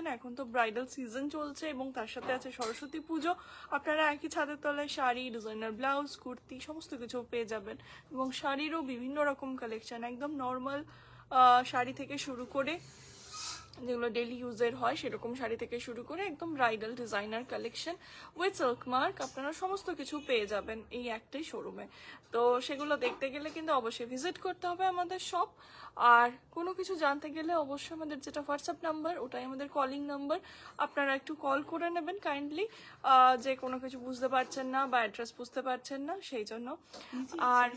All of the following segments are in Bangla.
কালেকশন। এখন তো ব্রাইডাল সিজন চলছে এবং তার সাথে আছে সরস্বতী পুজো। আপনারা একই ছাদের তলায় শাড়ি, ডিজাইনার ব্লাউজ, কুর্তি সমস্ত কিছু পেয়ে যাবেন। এবং শাড়িরও বিভিন্ন রকম কালেকশন, একদম নর্মাল শাড়ি থেকে শুরু করে যেগুলো ডেলি ইউজের হয় সেরকম শাড়ি থেকে শুরু করে একদম bridal designer collection with silk mark আপনারা সমস্ত কিছু পেয়ে যাবেন এই একটাই শোরুমে। তো সেগুলো দেখতে গেলে কিন্তু অবশ্যই ভিজিট করতে হবে আমাদের শপ। আর কোনো কিছু জানতে গেলে অবশ্যই আমাদের যেটা হোয়াটসঅ্যাপ নাম্বার, ওটাই আমাদের কলিং নাম্বার, আপনারা একটু কল করে নেবেন কাইন্ডলি, যে কোনো কিছু বুঝতে পারছেন না বা অ্যাড্রেস বুঝতে পারছেন না সেই জন্য। আর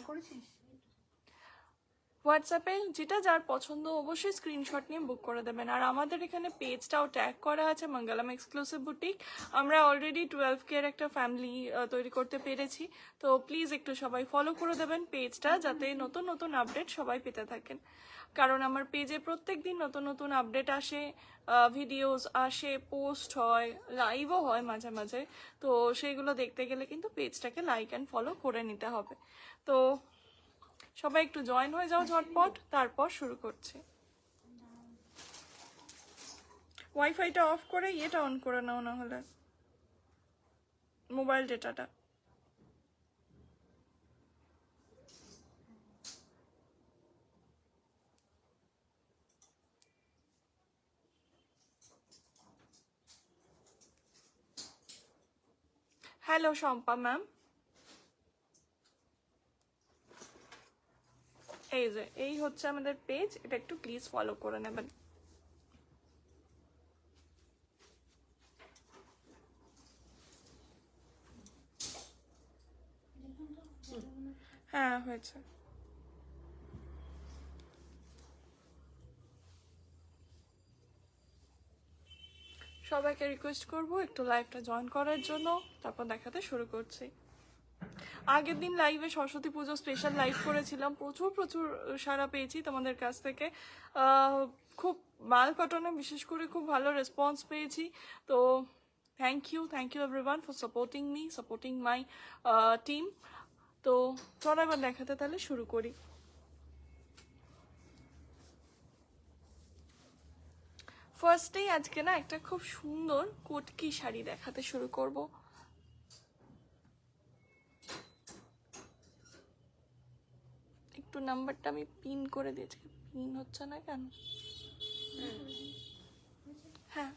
হোয়াটসঅ্যাপে যেটা যার পছন্দ অবশ্যই স্ক্রিনশট নিয়ে বুক করে দেবেন। আর আমাদের এখানে পেজটাও ট্যাগ করা আছে মঙ্গলম এক্সক্লুসিভ বুটিক। আমরা অলরেডি 12K এর একটা ফ্যামিলি তৈরি করতে পেরেছি। তো প্লিজ একটু সবাই ফলো করে দেবেন পেজটা, যাতে নতুন নতুন আপডেট সবাই পেতে থাকেন। কারণ আমার পেজে প্রত্যেক দিন নতুন নতুন আপডেট আসে, ভিডিওস আসে, পোস্ট হয়, লাইভও হয় মাঝে মাঝে। তো সেইগুলো দেখতে গেলে কিন্তু পেজটাকে লাইক অ্যান্ড ফলো করে নিতে হবে। তো সবাই একটু জয়েন হয়ে যাও ঝটপট, তারপর শুরু করছি। ওয়াইফাইটা অফ করে ইয়েটা অন করে নাও, না হলে মোবাইল ডেটাটা। হ্যালো শম্পা ম্যাম, এই যে এই হচ্ছে আমাদের পেজ, এটা একটু প্লিজ ফলো করে নেবেন। হ্যাঁ হয়েছে। সবাইকে রিকোয়েস্ট করব একটু লাইভটা জয়েন করার জন্য, তারপর দেখাতে শুরু করছি। আগের দিন লাইভে সরস্বতী পুজো স্পেশাল লাইভ করেছিলাম, প্রচুর প্রচুর সাড়া পেয়েছি তোমাদের কাছ থেকে। খুব মাল কটনে বিশেষ করে খুব ভালো রেসপন্স পেয়েছি। তো thank you everyone for supporting me, supporting my team. তো চলো এবার দেখাতে তাহলে শুরু করি। ফার্স্টেই আজকে না একটা খুব সুন্দর কটকি শাড়ি দেখাতে শুরু করব। একটু নাম্বারটা আমি পিন করে দিয়েছি, পিন হচ্ছে না কেন? হ্যাঁ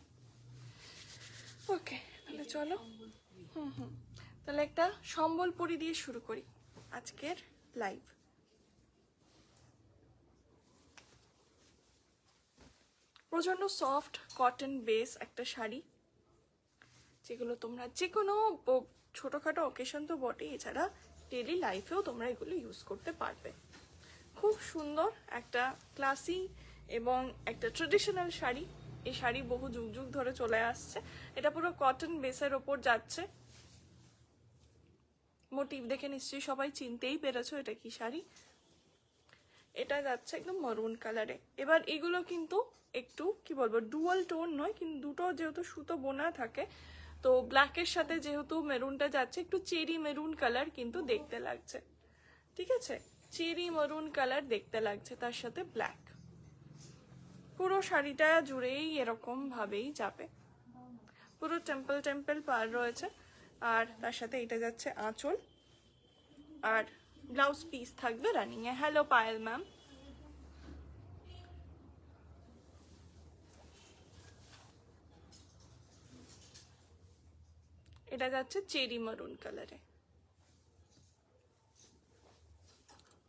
ওকে, তাহলে চলো। তাহলে একটা সম্বলপুরি দিয়ে শুরু করি আজকের লাইভ। প্রচন্ড সফট কটন বেস একটা শাড়ি, যেগুলো তোমরা যে কোনো ছোটোখাটো অকেশন তো বটে, এছাড়া ডেলি লাইফেও তোমরা এগুলো ইউজ করতে পারবে। খুব সুন্দর একটা ক্লাসি এবং একটা ট্রেডিশনাল শাড়ি। এই শাড়ি বহু যুগ যুগ ধরে চলে আসছে। এটা পুরো কটন বেসের ওপর যাচ্ছে। মোটিভ দেখে নিশ্চয়ই সবাই চিনতেই পেরেছো এটা কি শাড়ি। এটা যাচ্ছে একদম মরুন কালারে। এবার এগুলো কিন্তু একটু কি বলবো, ডুয়াল টোন নয়, কিন্তু দুটো যেহেতু সুতো বোনা থাকে, তো ব্ল্যাকের সাথে যেহেতু মেরুনটা যাচ্ছে, একটু চেরি মেরুন কালার কিন্তু দেখতে লাগছে। ঠিক আছে, চেরি মেরুন কালার দেখতে লাগছে, তার সাথে ব্ল্যাক। পুরো শাড়িটা জুড়েই এরকম ভাবেই যাবে। পুরো টেম্পল টেম্পল পার রয়েছে, আর তার সাথে এটা যাচ্ছে আঁচল, আর ব্লাউজ পিস থাকবে রানিং এ। Hello Payel ma'am. এটা যাচ্ছে চেরি মারুন কালারে।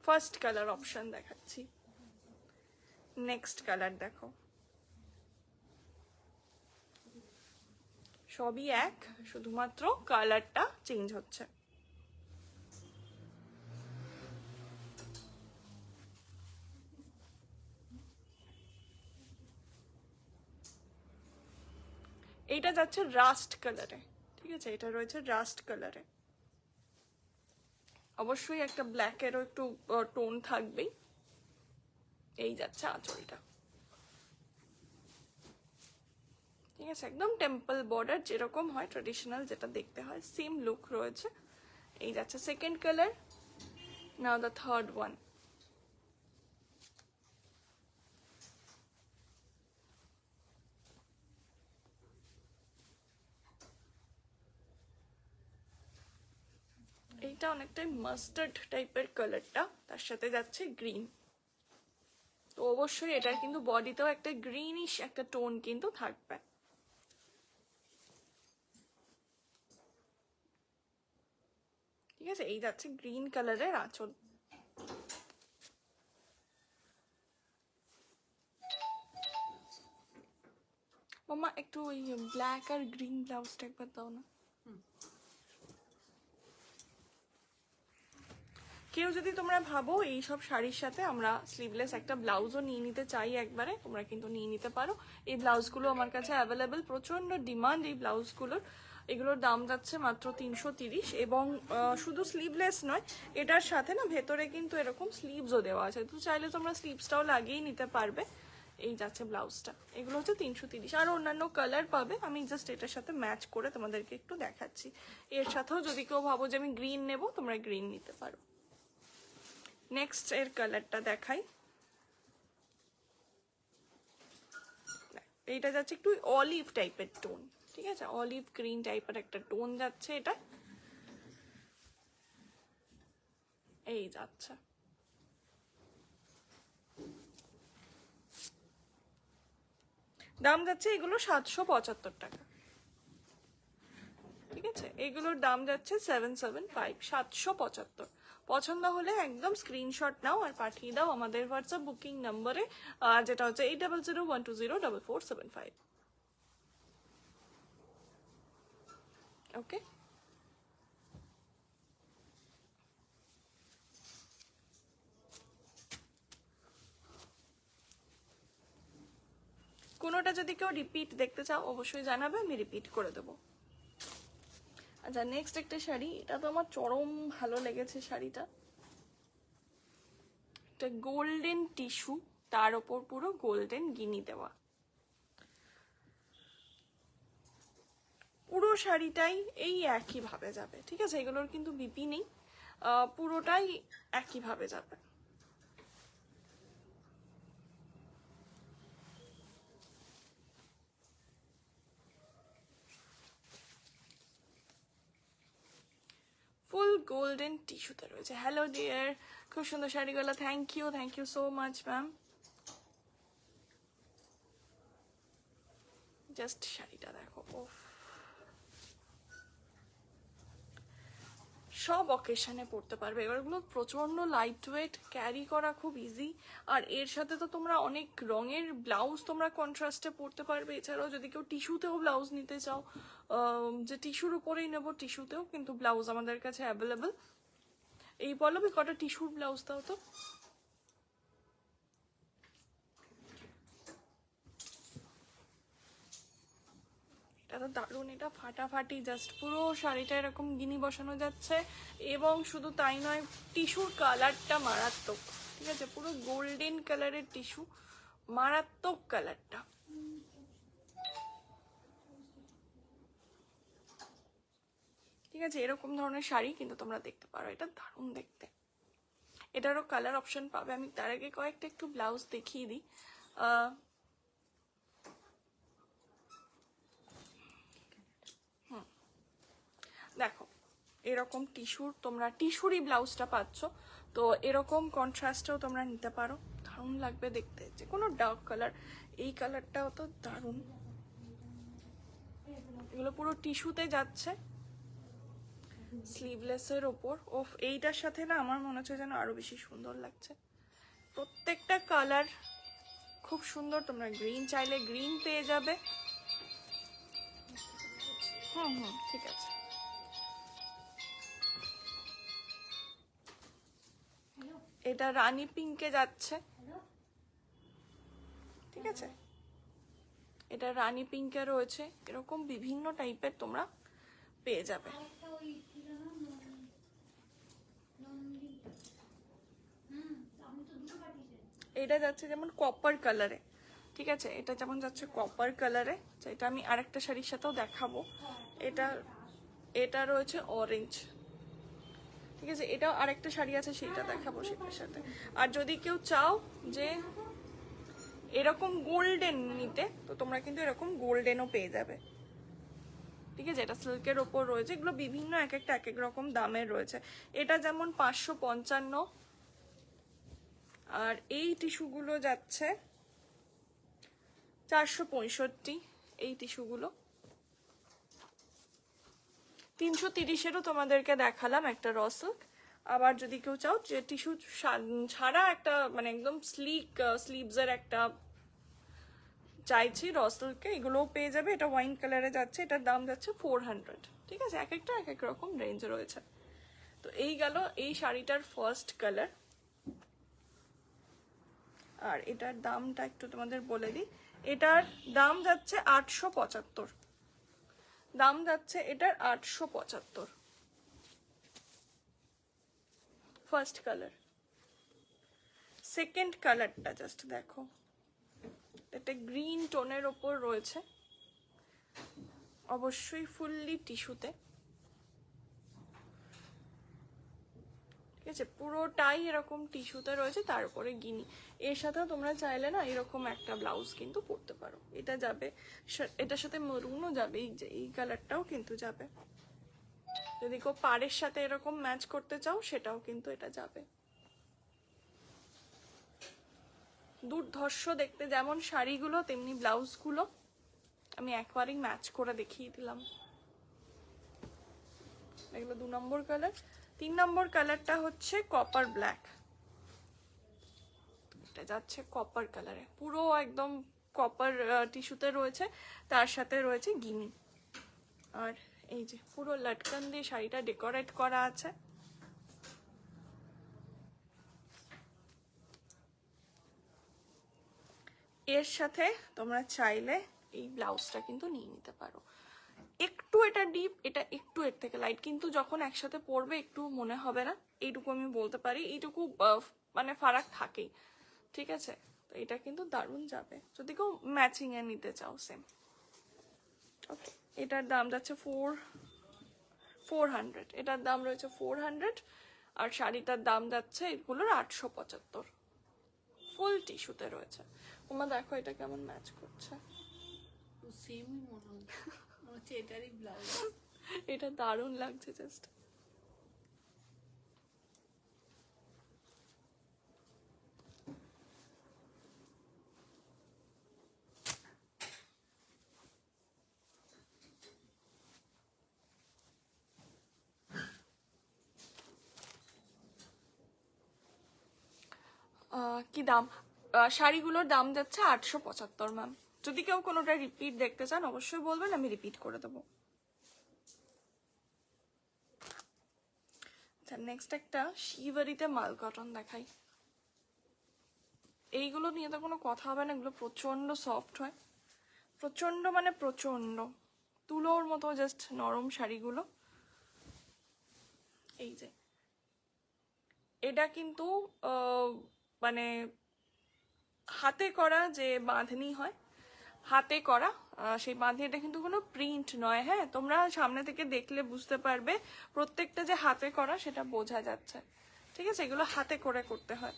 ফার্স্ট কালার অপশন দেখাচ্ছি, নেক্সট কালার দেখো। সবই এক, শুধুমাত্র কালারটা চেঞ্জ হচ্ছে। এইটা যাচ্ছে রাস্ট কালারে। ঠিক আছে, এটা রয়েছে রাস্ট কালারে। অবশ্যই একটা ব্ল্যাকেরও একটু টোন থাকবেই। এই যাচ্ছে আঁচলটা। ঠিক আছে, একদম টেম্পল বর্ডার যেরকম হয় ট্রেডিশনাল, যেটা দেখতে হয় সেম লুক রয়েছে। এই যাচ্ছে second colour. Now the third one. এইটা অনেকটাই মাস্টার্ড টাইপের কালারটা, তার সাথে যাচ্ছে গ্রিন। তো অবশ্যই এটার কিন্তু বডিতেও একটা গ্রিনিশ একটা টোন কিন্তু থাকবে। ঠিক আছে, এই যাচ্ছে গ্রিন কালারের আঁচল। মামা একটু ওই ব্ল্যাক আর গ্রিন ব্লাউজটা একবার দাও না। কেউ যদি তোমরা ভাবো এইসব শাড়ির সাথে আমরা স্লিভলেস একটা ব্লাউজও নিয়ে নিতে চাই একবারে, তোমরা কিন্তু নিয়ে নিতে পারো। এই ব্লাউজগুলো আমার কাছে অ্যাভেলেবেল, প্রচন্ড ডিমান্ড এই ব্লাউজগুলোর। এগুলোর দাম যাচ্ছে মাত্র 330। এবং শুধু স্লিভলেস নয়, এটার সাথে না ভেতরে কিন্তু এরকম স্লিভসও দেওয়া আছে, তো চাইলে তোমরা স্লিভসটাও লাগিয়ে নিতে পারবে। এই যাচ্ছে ব্লাউজটা, এগুলো হচ্ছে 330। আর অন্যান্য কালার পাবে, আমি জাস্ট এটার সাথে ম্যাচ করে তোমাদেরকে একটু দেখাচ্ছি। এর সাথেও যদি কেউ ভাবো যে আমি গ্রিন নেবো, তোমরা গ্রিন নিতে পারো। নেক্সট এর কালারটা দেখাই। এইটা যাচ্ছে একটু অলিভ টাইপের টোন, ঠিক আছে, অলিভ গ্রিন টাইপের একটা টোন যাচ্ছে এটা। এই যাচ্ছে, দাম যাচ্ছে এগুলো 775 টাকা। ঠিক আছে, এগুলোর দাম যাচ্ছে 775, 775। পছন্দ হলে একদম স্ক্রিনশট নাও আর পাঠিয়ে দাও আমাদের হোয়াটসঅ্যাপ বুকিং নম্বরে, যেটা হচ্ছে 8001204475। ওকে, কোনোটা যদি কেউ রিপিট দেখতে চাও অবশ্যই জানাবে, আমি রিপিট করে দেবো। আচ্ছা, নেক্সট একটা শাড়ি, এটা তো আমার চরম ভালো লেগেছে শাড়িটা। এটা গোল্ডেন টিস্যু, তার ওপর পুরো গোল্ডেন গিনি দেওয়া। পুরো শাড়িটাই এই একই ভাবে যাবে, ঠিক আছে, এগুলোর কিন্তু বিপি নেই, পুরোটাই একই ভাবে যাবে। ফুল গোল্ডেন টিস্যুতে রয়েছে। হ্যালো ডিয়ার, খুব সুন্দর শাড়িগুলো, thank you so much ma'am. Just শাড়িটা দেখো, ওফ, সব অকেশনে পরতে পারবে। এবারগুলো প্রচন্ড লাইট ওয়েট, ক্যারি করা খুব ইজি। আর এর সাথে তো তোমরা অনেক রঙের ব্লাউজ তোমরা কন্ট্রাস্টে পরতে পারবে। এছাড়াও যদি কেউ টিস্যুতেও ব্লাউজ নিতে চাও, যে টিস্যুর উপরেই নেবো, টিস্যুতেও কিন্তু ব্লাউজ আমাদের কাছে অ্যাভেলেবেল। এই পল্লবী কটা টিস্যুর ব্লাউজ দাও তো। এটা তো দারুণ, এটা ফাটাফাটি, জাস্ট পুরো শাড়িটা এরকম গিনি বসানো যাচ্ছে। এবং শুধু তাই নয়, টিস্যুর কালারটা মারাত্মক, ঠিক আছে, পুরো গোল্ডেন কালারের টিস্যু, মারাত্মক কালারটা। ঠিক আছে, এরকম ধরনের শাড়ি কিন্তু তোমরা দেখতে পারো, এটা দারুণ দেখতে। এটারও কালার অপশন পাবে, আমি তার আগে কয়েকটা একটু ব্লাউজ দেখিয়ে দিই। দেখো, এরকম টিস্যুর তোমরা টিস্যুরই ব্লাউজটা পাচ্ছ, তো এরকম কন্ট্রাস্টেও তোমরা নিতে পারো, দারুণ লাগবে দেখতে। যে কোনো ডার্ক কালার, এই কালারটাও তো দারুণ। এগুলো পুরো টিস্যুতে যাচ্ছে, স্লিভলেসের ওপর। ওফ, এইটার সাথে না আমার মনে হচ্ছে যেন আরো বেশি সুন্দর লাগছে। প্রত্যেকটা কালার খুব সুন্দর, তোমরা গ্রিন চাইলে গ্রিন পেয়ে যাবে। ঠিক আছে। এটা রানী পিঙ্কে যাচ্ছে, ঠিক আছে, এটা রানী পিঙ্কে রয়েছে, এরকম বিভিন্ন টাইপের তোমরা পেয়ে যাবে। এটা যাচ্ছে যেমন কপার কালারে, ঠিক আছে, এটা যেমন যাচ্ছে কপার কালারে, এটা আমি আরেকটা শাড়ির সাথেও দেখাবো। এটা রয়েছে অরেঞ্জ, ঠিক আছে, এটাও আরেকটা শাড়ি আছে, সেটা দেখাবো সেটার সাথে। আর যদি কেউ চাও যে এরকম গোল্ডেন নিতে, তো তোমরা কিন্তু এরকম গোল্ডেনও পেয়ে যাবে। ঠিক আছে, এটা সিল্কের ওপর রয়েছে, এগুলো বিভিন্ন এক একটা এক এক রকম দামের রয়েছে। এটা যেমন 555, আর এই টিস্যুগুলো যাচ্ছে 465, এই টিস্যুগুলো 330-এরও তোমাদেরকে দেখালাম একটা র সিল্ক। আবার যদি কেউ চাও যে টিস্যু ছাড়া একটা মানে একদম স্লিভসের একটা চাইছি র সিল্কে, এগুলোও পেয়ে যাবে। এটা ওয়াইন কালারে যাচ্ছে, এটার দাম যাচ্ছে 400। ঠিক আছে, এক একটা এক এক রকম রেঞ্জ রয়েছে। তো এই গেল এই শাড়িটার ফার্স্ট কালার। আর এটার দামটা একটু তোমাদের বলে দিই, এটার দাম যাচ্ছে 875, দাম যাচ্ছে এটার 875। First colour. সেকেন্ড কালারটা জাস্ট দেখো, এটা গ্রিন টোনের ওপর রয়েছে, অবশ্যই ফুললি টিস্যুতে। ঠিক আছে, পুরোটাই এরকম টিস্যুতে রয়েছে, তার উপরে গিনি। এর সাথেও তোমরা চাইলে না এরকম একটা ব্লাউজ কিন্তু পরতে পারো, এটা যাবে, এটার সাথে মেরুনও যাবে, এই যে এই কালারটাও কিন্তু যাবে। যদি কেউ পাড়ের সাথে এরকম ম্যাচ করতে চাও সেটাও কিন্তু এটা যাবে। দুর্ধর্ষ দেখতে যেমন শাড়িগুলো তেমনি ব্লাউজগুলো। আমি একবারই ম্যাচ করে দেখিয়ে দিলাম। এগুলো 2 নম্বর কালার। 3 নম্বর কালারটা হচ্ছে কপার ব্ল্যাক, এটা যাচ্ছে কপার কালারে, পুরো একদম কপার টিস্যুতে রয়েছে, তার সাথে রয়েছে গিনি। আর এই যে পুরো লটকন দিয়ে শাড়িটা ডেকোরেট করা আছে। এর সাথে তোমরা চাইলে এই ব্লাউজটা কিন্তু নিয়ে নিতে পারো। একটু এটা ডিপ, এটা একটু এর থেকে লাইট, কিন্তু যখন একসাথে পরবে একটু মনে হবে না, এইটুকু আমি বলতে পারি। এইটুকু মানে ফারাক থাকেই। ঠিক আছে, তো এটা কিন্তু দারুণ যাবে যদি কেউ ম্যাচিং এ নিতে চাও সেম। ওকে, এটার দাম যাচ্ছে 400, এটার দাম রয়েছে 400। আর শাড়িটার দাম যাচ্ছে এগুলোর 875, ফুল টিস্যুতে রয়েছে। তোমরা দেখো এটা কেমন ম্যাচ করছে, সেমই মনে হচ্ছে এটারই ব্লাউজ। এটা দারুণ লাগছে জাস্ট। কি দাম? শাড়িগুলোর দাম যাচ্ছে 875 ম্যাম। যদি কেউ কোনোটা রিপিট দেখতে চান অবশ্যই বলবেন, আমি রিপিট করে দেবো। আচ্ছা, নেক্সট একটা শিভারিতে মাল কটন দেখাই। এইগুলো নিয়ে তো কোনো কথা হবে না, এগুলো প্রচন্ড সফট হয়, প্রচন্ড মানে প্রচন্ড তুলোর মতো জাস্ট নরম শাড়িগুলো। এই যে এটা কিন্তু মানে হাতে করা যে বাঁধনি হয়, হাতে করা সেই বাঁধনিটা কিন্তু কোনো প্রিন্ট নয়। হ্যাঁ, তোমরা সামনে থেকে দেখলে বুঝতে পারবে প্রত্যেকটা যে হাতে করা সেটা বোঝা যাচ্ছে। ঠিক আছে, এগুলো হাতে করে করতে হয়,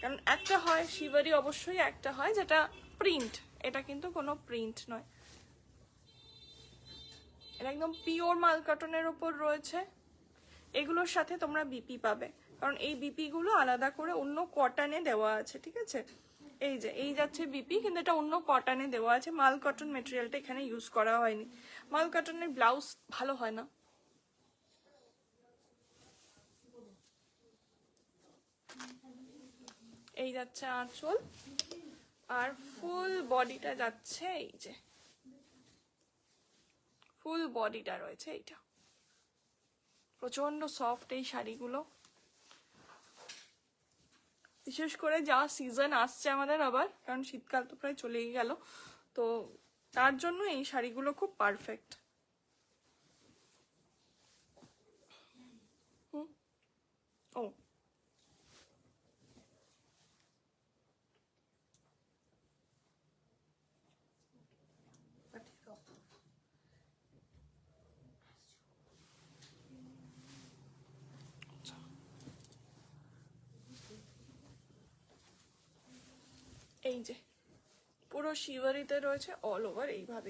কারণ একটা হয় শিভারি, অবশ্যই একটা হয় যেটা প্রিন্ট, এটা কিন্তু কোনো প্রিন্ট নয়। এটা একদম পিওর মাল কটনের উপর রয়েছে। এগুলোর সাথে তোমরা বিপি পাবে, কারণ এই বিপি গুলো আলাদা করে অন্য কটনে দেওয়া আছে। ঠিক আছে, এই যে এই যাচ্ছে বিপি, কিন্তু এটা অন্য কটনে দেওয়া আছে, মাল কটন মেটেরিয়ালটা এখানে ইউজ করা হয়নি। মাল কটনের ব্লাউজ ভালো হয় না। এই যাচ্ছে আঁচল, আর ফুল বডিটা যাচ্ছে এই যে ফুল বডিটা রয়েছে এইটা। প্রচন্ড সফট এই শাড়িগুলো, বিশেষ করে যা সিজন আসছে আমাদের আবার, কারণ শীতকাল তো প্রায় চলেই গেল, তো তার জন্য এই শাড়িগুলো খুব পারফেক্ট। ও এই যে পুরো শিভারিতে রয়েছে অল ওভার এইভাবে।